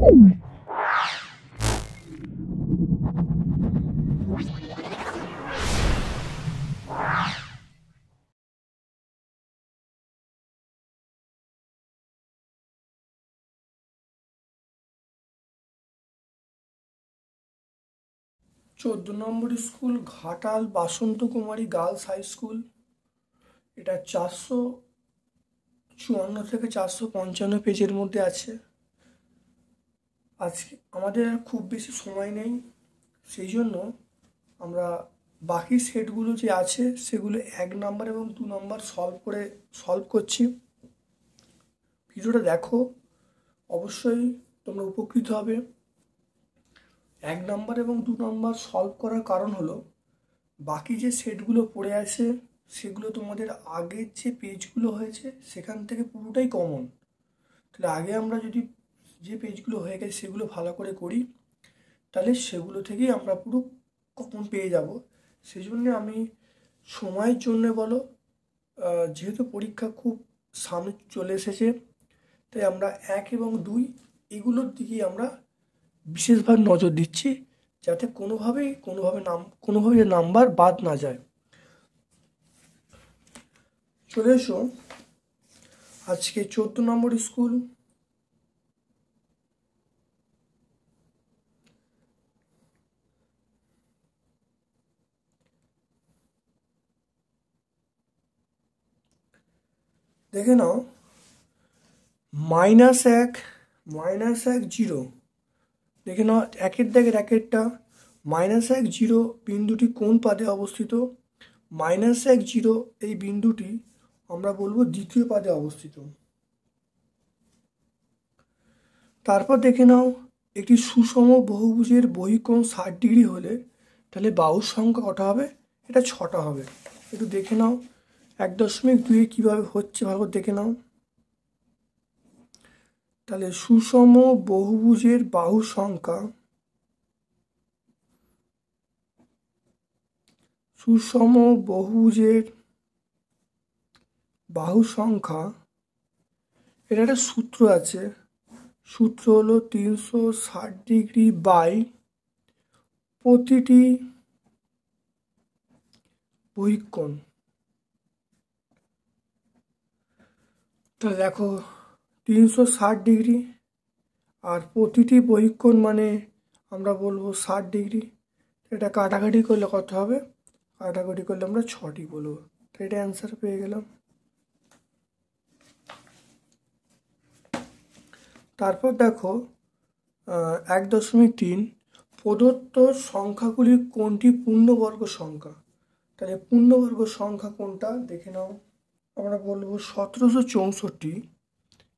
চোদ্দ নম্বর স্কুল ঘাটাল বাসন্ত কুমারী girls high school. এটা 454 থেকে 455 পেজের মধ্যে আছে। আজকে আমাদের খুব বেশি সময় নেই, সেই জন্য আমরা বাকি সেটগুলো যে আছে সেগুলো 1 নাম্বার এবং 2 নাম্বার সলভ করছি। ভিডিওটা দেখো, অবশ্যই তোমরা উপকৃত হবে। 1 নাম্বার এবং 2 নাম্বার সলভ করার কারণ হলো বাকি যে সেটগুলো পড়ে আছে সেগুলো তোমাদের আগের যে পেজগুলো হয়েছে সেখান থেকে পুরোটাই কমন। তাহলে আগে আমরা যদি যে পেজগুলো হয়ে গেছে সেগুলো ভালো করে করি, তাহলে সেগুলো থেকেই আমরা পুরো কমন পেয়ে যাব। সেই জন্যে আমি সময়ের জন্য বলো, যেহেতু পরীক্ষা খুব সামনে চলে এসেছে, তাই আমরা 1 এবং 2 এগুলোর দিকেই আমরা বিশেষভাবে নজর দিচ্ছি, যাতে কোনোভাবে নাম্বার বাদ না যায়। চলে এসো আজকে 14 নম্বর স্কুল। দেখে নাও, -1 -1 0। দেখে নাও একের দাগের একেরটা। -1 0 বিন্দুটি কোন পাদে অবস্থিত? -1 0 এই বিন্দুটি আমরা বলবো দ্বিতীয় পাদে অবস্থিত। তারপর দেখে নাও, একটি সুষম বহুভুজের বহিঃকোণ 60 ডিগ্রি হলে তাহলে বাহুর সংখ্যা কটা হবে? এটা 6টা হবে। একটু দেখে নাও 1.2 কীভাবে হচ্ছে, ভালো করে দেখে নাও। তাহলে সুষম বহুভুজের বাহু সংখ্যা, সুষম বহুভুজের বাহু সংখ্যা, এটা একটা সূত্র আছে। সূত্র হলো 360 ডিগ্রি বাই প্রতিটি বহিঃকোণ। তাহলে দেখো 360 ডিগ্রি আর প্রতিটি বহিঃকোণ মানে আমরা বলবো 60 ডিগ্রি। এটা কাটাকাটি করলে কত হবে? কাটাকাটি করলে আমরা 6টি বলবো। তো এটা অ্যান্সার পেয়ে গেলাম। তারপর দেখো 1.3 প্রদত্ত সংখ্যাগুলি কোনটি পূর্ণবর্গ সংখ্যা? তাহলে পূর্ণবর্গ সংখ্যা কোনটা দেখে নাও। আমরা বলবো 1764,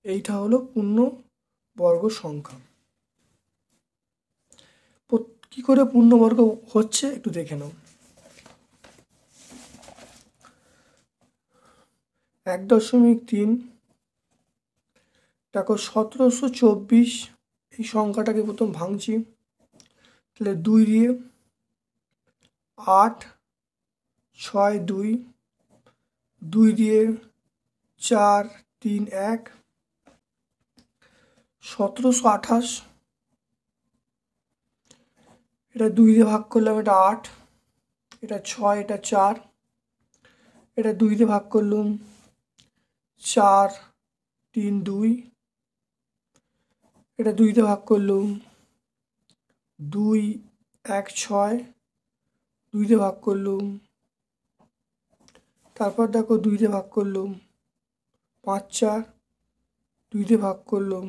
এইটা হলো পূর্ণবর্গ সংখ্যা। কি করে পূর্ণবর্গ হচ্ছে একটু দেখে নাও। 1.3 দেখো 1724 এই সংখ্যাটাকে প্রথম ভাঙছি। তাহলে 2 দিয়ে 8, 6 2, 2 দিয়ে 4 3 1, 1728। এটা 2 দিয়ে ভাগ করলাম, এটা 8, এটা 6, এটা 4, এটা 2 দিয়ে ভাগ করলাম 4 3 2, এটা 2 দিয়ে ভাগ করলাম 2 1 6, 2 দিয়ে ভাগ করলাম। তারপর দেখো 2 দিয়ে ভাগ করলাম 5 4, 2 দিয়ে ভাগ করলাম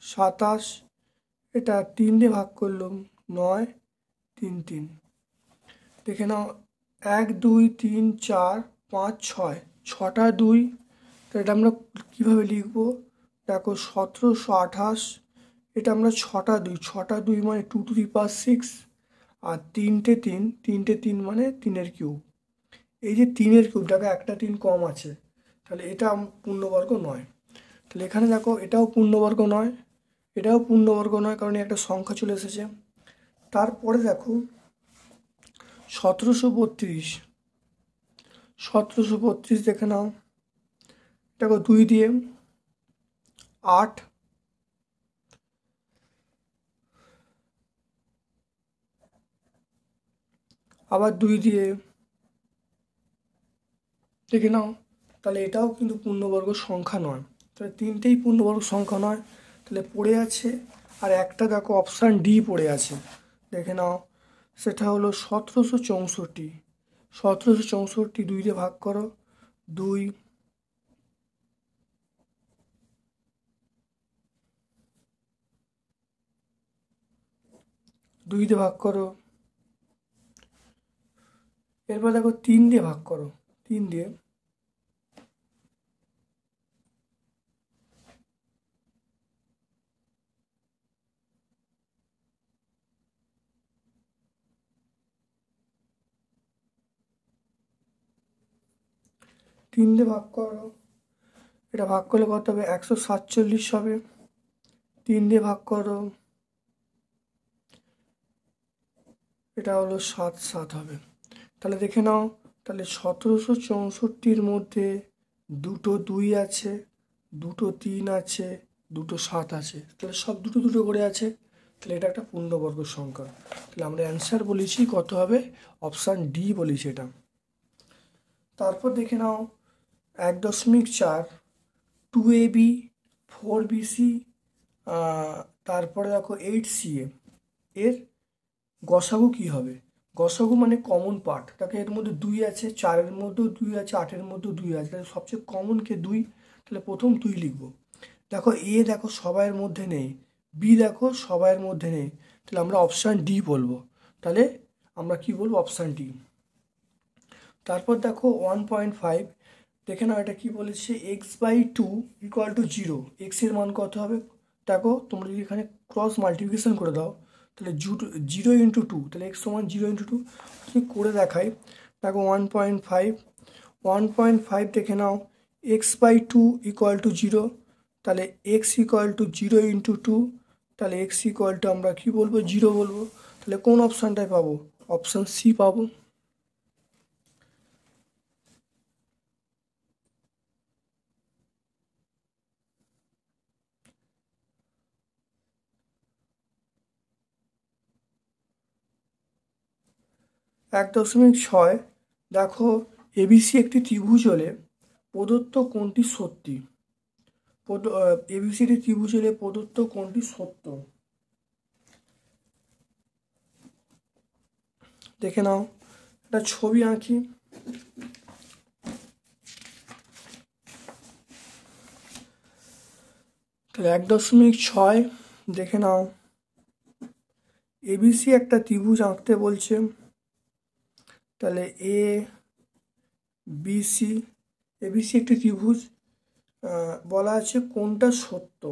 27, এটা 3 দিয়ে ভাগ করলাম 9 3 3। দেখে নাও 1 2 3 4 5 6, 6টা 2। তো এটা আমরা কীভাবে লিখবো? দেখো 1728, এটা আমরা 6টা 2, 6টা 2 মানে 2 টু দি পাওয়ার 6, আর 3টে 3 মানে 3-এর কিউব। এই যে 3-এর কিউবটাকে একটা 3 কম আছে, তাহলে এটা পূর্ণবর্গ নয়। তাহলে এখানে দেখো এটাও পূর্ণবর্গ নয়, এটাও পূর্ণবর্গ নয়, কারণ একটা সংখ্যা চলে এসেছে। তারপরে দেখো 1732 দেখে নাও। দেখো 2 দিয়ে 8, আবার 2 দিয়ে দেখে নাও, তাহলে এটাও কিন্তু পূর্ণবর্গ সংখ্যা নয়। তাহলে তিনটেই পূর্ণবর্গ সংখ্যা নয়, তাহলে পড়ে আছে। আর একটা দেখো অপশান ডি পড়ে আছে, দেখে নাও, সেটা হলো 1764। 1764 2 দিয়ে ভাগ করো, 2 দিয়ে ভাগ করো। এরপর দেখো 3 দিয়ে ভাগ করো, 3 দিয়ে, ভাগ করো। এটা ভাগ করলে কত হবে? 147 হবে। 3 দিয়ে ভাগ করো, এটা হলো 7 হবে। তাহলে দেখে নাও, তাহলে 1764 মধ্যে দুটো 2 আছে, দুটো 3 আছে, দুটো 7 আছে, তাহলে সব দুটো দুটো করে আছে, তাহলে এটা একটা পূর্ণবর্গ সংখ্যা। তাহলে আমরা অ্যান্সার বলেছি কত হবে? অপশান ডি বলেছি এটা। তারপর দেখে নাও 1.4 2ab 4bc, তারপরে দেখো 8ca এর গসাগু কি হবে? গসাগু মানে কমন পার্ট, তাকে এর মধ্যে 2 আছে, 4-এর মধ্যেও 2 আছে, 8-এর মধ্যেও 2 আছে, তাহলে সবচেয়ে কমন কে 2, তাহলে প্রথম 2 লিখবো। দেখো এ দেখো সবাইয়ের মধ্যে নেই, বি দেখো সবাইয়ের মধ্যে নেই, তাহলে আমরা অপশান ডি বলবো। তাহলে আমরা কি বলবো? Option D. তারপর দেখো 1.5, দেখে নাও এটা কি বলেছে? x/2 = 0। এক্সের মান কত হবে? দেখো তোমরা যদি এখানে ক্রস মাল্টিপ্লিকেশন করে দাও, তাহলে 0 × 2, তাহলে x = 0 × 2 তুমি করে দেখাই। দেখো 1.5 দেখে নাও, x/2 = 0, তাহলে x = 0 × 2, তাহলে x = আমরা কি বলবো? 0 বলবো। তাহলে কোন অপশানটায় পাবো? অপশান সি পাবো। এক 1.6 দেখো এবিসি একটি ত্রিভুজ হলে প্রদত্ত কোণটি সত্যি। এবিসি একটি ত্রিভুজ হলে প্রদত্ত কোণটি সত্য। দেখে নাও, একটা ছবি আঁকি। তাহলে 1.6 দেখে নাও, এবিসি একটা ত্রিভুজ আঁকতে বলছে। তাহলে এবিসি একটি ত্রিভুজ, বলা আছে কোনটা সত্য।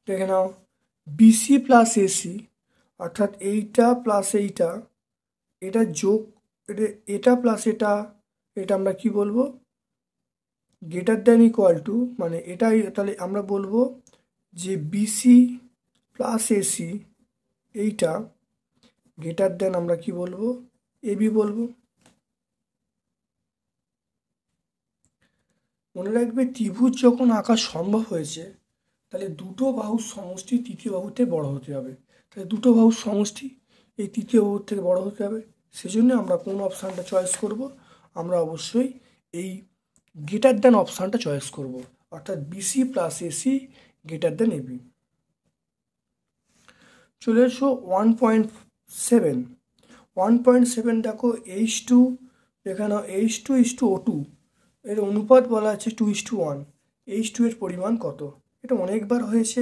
দেখে নাও, বিসি প্লাস এসি, অর্থাৎ এইটা প্লাস এইটা, এটা যোগ, এটা প্লাস এটা, এটা আমরা কি বলবো? > মানে এটাই, তাহলে আমরা বলবো যে বিসি প্লাস এসি এইটা আমরা কি বলবো? এবি বলবো। মনে রাখবে, ত্রিভুজ যখন আঁকা সম্ভব হয়েছে, তাহলে দুটো বাহুর সমষ্টি তৃতীয় বাহুতে বড় হতে হবে। তাহলে দুটো বাহুর সমষ্টি এই তৃতীয় বাহুর থেকে বড় হতে হবে। সেজন্য আমরা কোন অপশানটা চয়েস করব? আমরা অবশ্যই এই > অপশানটা চয়েস করব, অর্থাৎ বিসি প্লাস এসি > এবি। চলে এসো 1.7। 1.7 দেখো H2, এখানে H2:O2 এর অনুপাত বলা আছে 2:1। H2 এর পরিমাণ কত? এটা অনেকবার হয়েছে।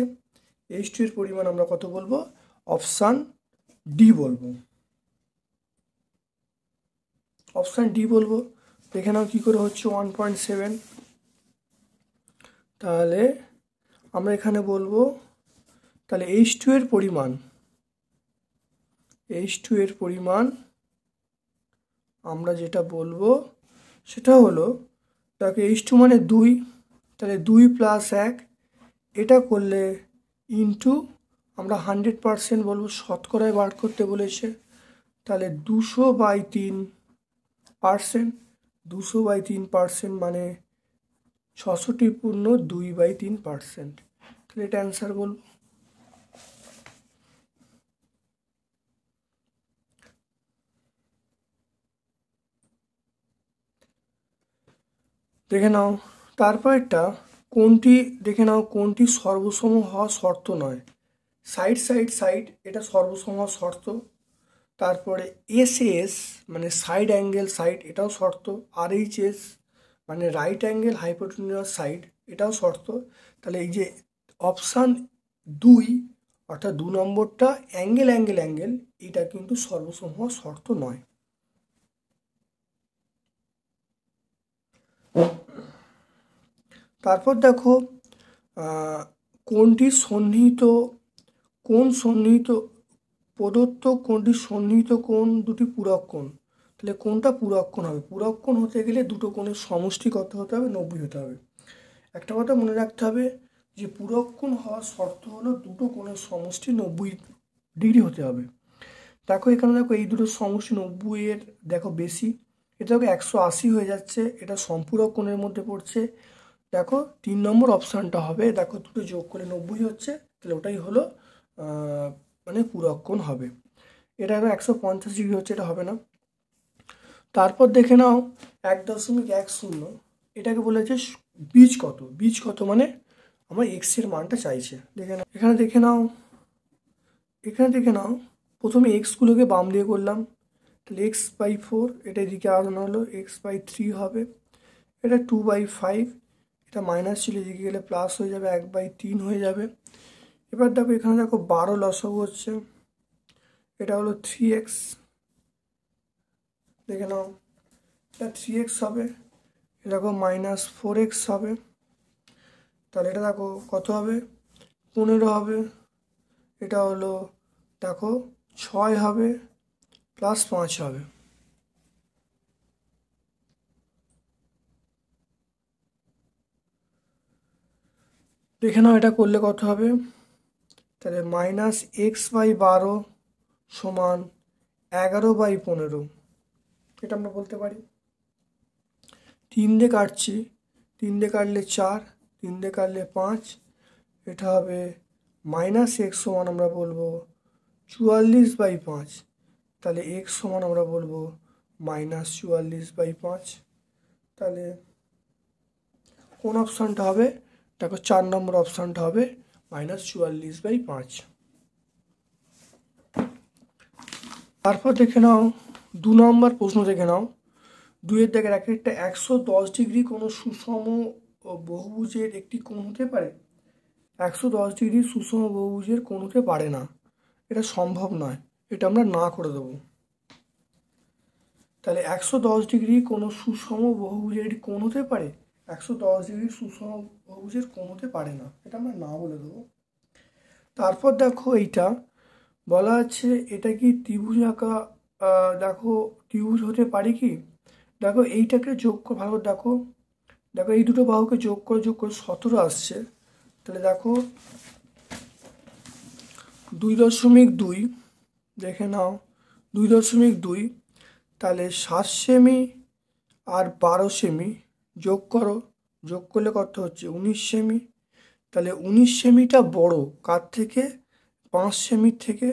H2 এর পরিমাণ আমরা কত বলবো? অপশান ডি বলবো। অপশান ডি বলবো। দেখে নাও কী করে হচ্ছে 1.7। তাহলে আমরা এখানে বলবো, তাহলে H2 এর পরিমাণ আমরা যেটা বলবো, সেটা হলো তাকে H2 মানে 2, তাহলে 2 + 1, এটা করলে ইন্টু আমরা 100% বলবো, শতকরায় বার করতে বলেছে, তাহলে 200/3%, 200/3% মানে 653/2/3%। তাহলে এটা অ্যান্সার বলবো। দেখে নাও তারপরটা, কোনটি দেখে নাও কোনটি সর্বসম হওয়া শর্ত নয়। সাইড সাইড সাইড, এটা সর্বসম হওয়া শর্ত। তারপরে এসএস মানে সাইড অ্যাঙ্গেল সাইড, এটাও শর্ত। আরএইচএস মানে রাইট অ্যাঙ্গেল হাইপোটেনিউয়াস সাইড, এটাও শর্ত। তাহলে এই যে অপশান 2 অর্থাৎ 2 নম্বরটা অ্যাঙ্গেল অ্যাঙ্গেল অ্যাঙ্গেল, এটা কিন্তু সর্বসম হওয়া শর্ত নয়। তারপর দেখো কোনটি সন্নিহিত, কোন সন্নিহিত প্রদত্ত কোনটি সন্নিহিত কোণ দুটি পূরক কোণ। তাহলে কোনটা পূরক কোণ হবে? পূরক কোণ হতে গেলে দুটো কোণের সমষ্টি কত হতে হবে? 90 হতে হবে। একটা কথা মনে রাখতে হবে যে পূরক কোণ হওয়ার শর্ত হলো দুটো কোণের সমষ্টি 90° হতে হবে। দেখো এখানে দেখো এই দুটো সমষ্টি 90-এর দেখো বেশি, এটা দেখো 180 হয়ে যাচ্ছে, এটা সম্পূরক কোণের মধ্যে পড়ছে। দেখো 3 নম্বর অপশানটা হবে, দেখো দুটো যোগ করলে 90 হচ্ছে, তাহলে ওটাই হলো মানে পূরক কোণ হবে। এটা 150° হচ্ছে, এটা হবে না। তারপর দেখে নাও 1.10, এটাকে বলেছে বীজ কত। বীজ কত মানে আমার এক্সের মানটা চাইছে। দেখে নাও এখানে, দেখে নাও প্রথমে এক্সগুলোকে বাম দিয়ে করলাম, তাহলে x/4, এটা এদিকে আনানো হলো, x/3 হবে। এটা 2/5, এটা মাইনাস ছিল, এদিকে গেলে প্লাস হয়ে যাবে, 1/3 হয়ে যাবে। এবার দেখো এখানে দেখো 12 লসাগু হচ্ছে, এটা হলো 3x। দেখে নাও এটা 3x হবে, এটা দেখো -4x হবে। তাহলে এটা দেখো কত হবে? 15 হবে। এটা হলো দেখো 6 হবে, +5 হবে। দেখে নাও এটা করলে কত হবে? তাহলে -x/12 সমান 11/15, এটা আমরা বলতে পারি। 3 দিয়ে কাটছি, 3 দিয়ে কাটলে 4, 3 দিয়ে কাটলে 5, এটা হবে -x সমান আমরা বলবো 44/5, তাহলে x সমান আমরা বলবো -44/5। তাহলে কোন অপশানটা হবে? দেখো 4 নম্বর অপশানটা হবে -44/5। তারপর দেখে নাও 2 নম্বর প্রশ্ন দেখে নাও। 2-এর দেখে একটা 110° কোনো সুষম বহুভুজের একটি কোণ হতে পারে। 110° সুষম বহুভুজের কোণ হতে পারে না, এটা সম্ভব নয়, এটা আমরা না করে দেবো। তাহলে 110° কোনো সুষম বহুভুজের কোণ হতে পারে, 110° সুষম বহুভুজের কোণ হতে পারে না, এটা আমরা না বলে দেবো। তারপর দেখো এইটা বলা আছে, এটা কি ত্রিভুজ আঁকা, দেখো ত্রিভুজ হতে পারে কি? দেখো এইটাকে যোগ করে ভালো দেখো, দেখো এই দুটো বাহুকে যোগ করে 17 আসছে। তাহলে দেখো 2.2, দেখে নাও 2.2, তাহলে 7 সেমি আর 12 সেমি যোগ করো, যোগ করলে কত হচ্ছে? 19 সেমি। তাহলে 19 সেমিটা বড় কার থেকে? 5 সেমির থেকে।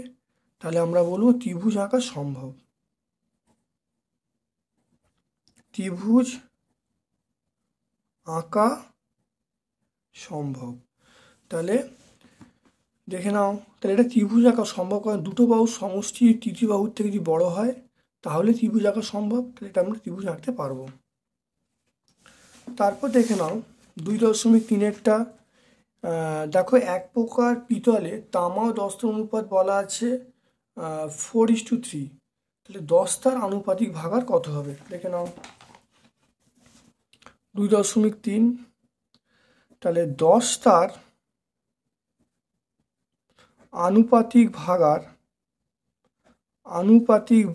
তাহলে আমরা বলবো ত্রিভুজ আঁকা সম্ভব, ত্রিভুজ আঁকা সম্ভব। তাহলে দেখে নাও, তাহলে এটা ত্রিভুজ আঁকা সম্ভব, কারণ দুটো বাহুর সমষ্টি তৃতীয় বাহুর থেকে যদি বড় হয় তাহলে ত্রিভুজ আঁকা সম্ভব, তাহলে এটা আমরা ত্রিভুজ আঁকতে পারবো। তারপর দেখে নাও 2.3-এরটা, দেখো এক প্রকার পিতলে তামা ও দস্তার অনুপাত বলা আছে 4:3, তাহলে দস্তার আনুপাতিক ভাগার কত হবে? দেখে নাও 2.3, তাহলে দস্তার আনুপাতিক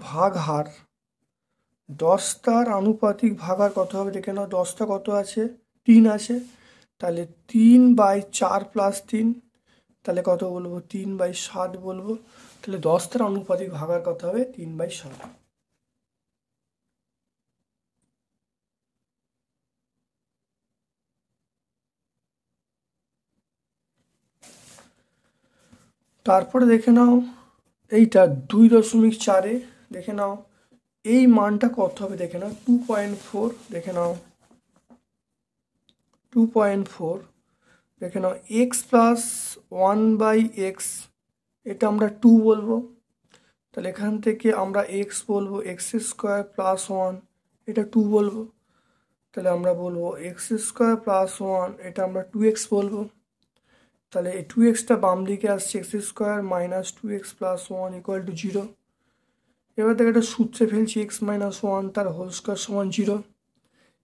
ভাগ হার 10টার আনুপাতিক ভাগার কত হবে দেখে নাও। 10টা কত আছে, 3 আছে, তাহলে 3/4 + 3, তাহলে কত বলবো, 3/7 বলবো। তাহলে 10টার আনুপাতিক ভাগার কত হবে, 3/7। তারপরে দেখে নাও এইটা 2.4-এ দেখে নাও এই মানটা কত হবে দেখে নাও, 2.4 দেখে নাও, 2.4 দেখে নাও। x + 1/x এটা আমরা 2 বলবো, তাহলে এখান থেকে আমরা x বলবো x² + 1 এটা 2 বলবো, তাহলে আমরা বলবো x² + 1 এটা আমরা 2x বলবো। তাহলে এই 2xটা বাম দিকে আসছে, x² - 2x + 1 = 0। এবার দেখো এটা সূত্রে ফেলছি, x - 1 তার হোল স্কয়ার সমান 0।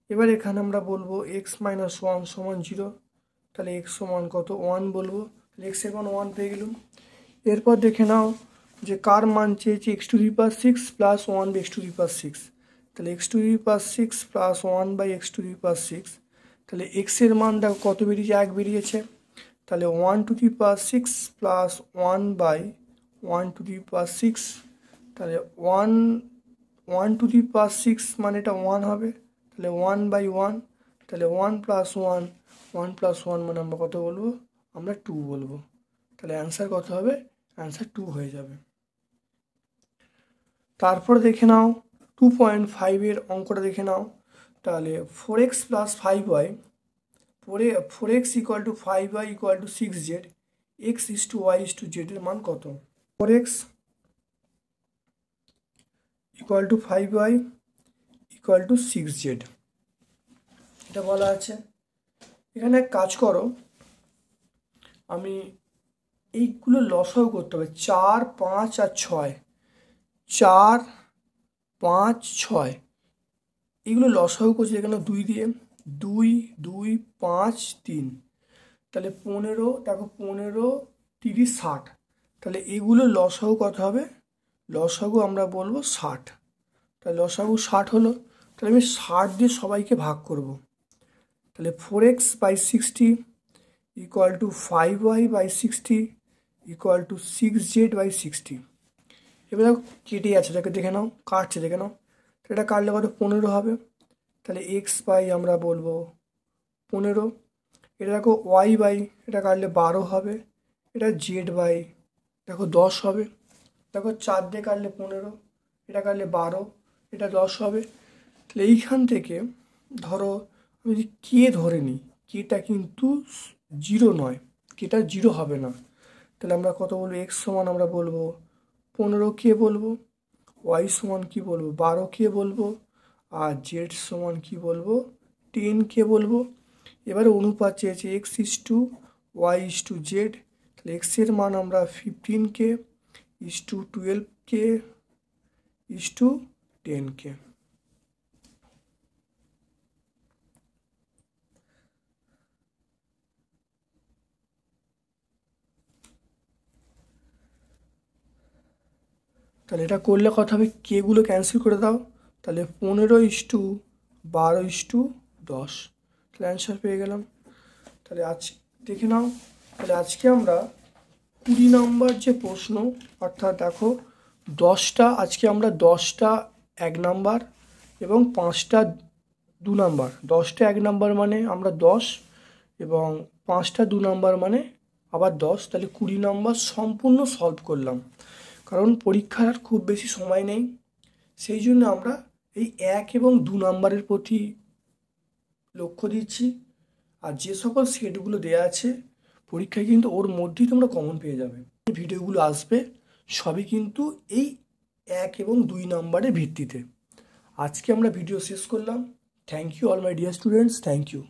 এবার এখানে আমরা বলবো x - 1 সমান 0, তাহলে x সমান কত, 1 বলবো, তাহলে x এখন 1 পেয়ে গেলাম। এরপর দেখে নাও যে কার মান চেয়েছি, x⁶ + 1/x⁶, তাহলে x⁶ + 1/x⁶, তাহলে x এর মান দেখো কত বেরিয়েছে, 1 বেরিয়েছে, তাহলে 1⁶ + 1/1⁶, তাহলে 1⁶ মানে এটা 1 হবে, তাহলে 1/1, তাহলে 1 + 1 1 + 1 মানে আমরা কত বলবো, আমরা 2 বলবো। তাহলে অ্যান্সার কত হবে, অ্যান্সার 2 হয়ে যাবে। তারপরে দেখে নাও 2.5-এর অঙ্কটা দেখে নাও, তাহলে 4x + 5y 4x = 5y = 6z, x = y = z এর মান কত। 4x = 5y = 6z এটা বলা আছে। এখানে এক কাজ করো, আমি এইগুলো লসাগু করতে হবে, 4, 5 আর 6, 4, 5, 6 এগুলো লসাগু করছি এখানে 2 দিয়ে, 2, 2, 5, 3, তাহলে 15, দেখো 15, 30, 60, তাহলে এগুলো লসাগু কত হবে, লসাগু আমরা বলবো 60, তাহলে লসাগু 60 হলো, তাহলে আমি 60 দিয়ে সবাইকে ভাগ করব, তাহলে 4x/60 = 5y/60 = 6z/60। এবার দেখো কেটে যাচ্ছে, দেখে দেখে নাও, কাটছে দেখে নাও, এটা কাটলে কত, 15 হবে, তাহলে x/ আমরা বলবো 15, এটা দেখো y/ এটা কাটলে 12 হবে, এটা z/ দেখো 10 হবে, দেখো 4 দিয়ে কাটলে 15, এটা কাটলে 12, এটা 10 হবে। তাহলে এইখান থেকে ধরো আমি যদি কে ধরে নিই, কেটা কিন্তু 0 নয়, কেটা 0 হবে না, তাহলে আমরা কত বলবো, x সমান আমরা বলবো 15k বলবো, y সমান কি বলবো 12k বলবো, আর z সমান কি বলবো 10k বলবো। এবারে অনুপাত চেয়েছে x:y:z, তাহলে x এর মান আমরা 15k, 12k, 10k। তাহলে এটা করলে কথা হবে, কেগুলো ক্যান্সেল করে দাও, তাহলে 15:12:10, তাহলে অ্যান্সার পেয়ে গেলাম। তাহলে আজ দেখে নাও, তাহলে আজকে আমরা 20 নম্বর যে প্রশ্ন, অর্থাৎ দেখো 10টা, আজকে আমরা 10টা 1 নাম্বার এবং 5টা 2 নাম্বার, 10টা 1 নাম্বার মানে আমরা 10 এবং 5টা 2 নাম্বার মানে আবার 10, তাহলে 20 নম্বর সম্পূর্ণ সলভ করলাম। কারণ পরীক্ষার খুব বেশি সময় নেই, সেই জন্য আমরা এই 1 এবং 2 নাম্বারের প্রতি লক্ষ্য দিচ্ছি। আর যে সকল সেটগুলো দেওয়া আছে পরীক্ষায় কিন্তু ওর মধ্যেই তোমরা কমন পেয়ে যাবে। এই ভিডিওগুলো আসবে সবই কিন্তু এই 1 এবং 2 নাম্বারের ভিত্তিতে। আজকে আমরা ভিডিও শেষ করলাম। Thank you all my dear students, thank you.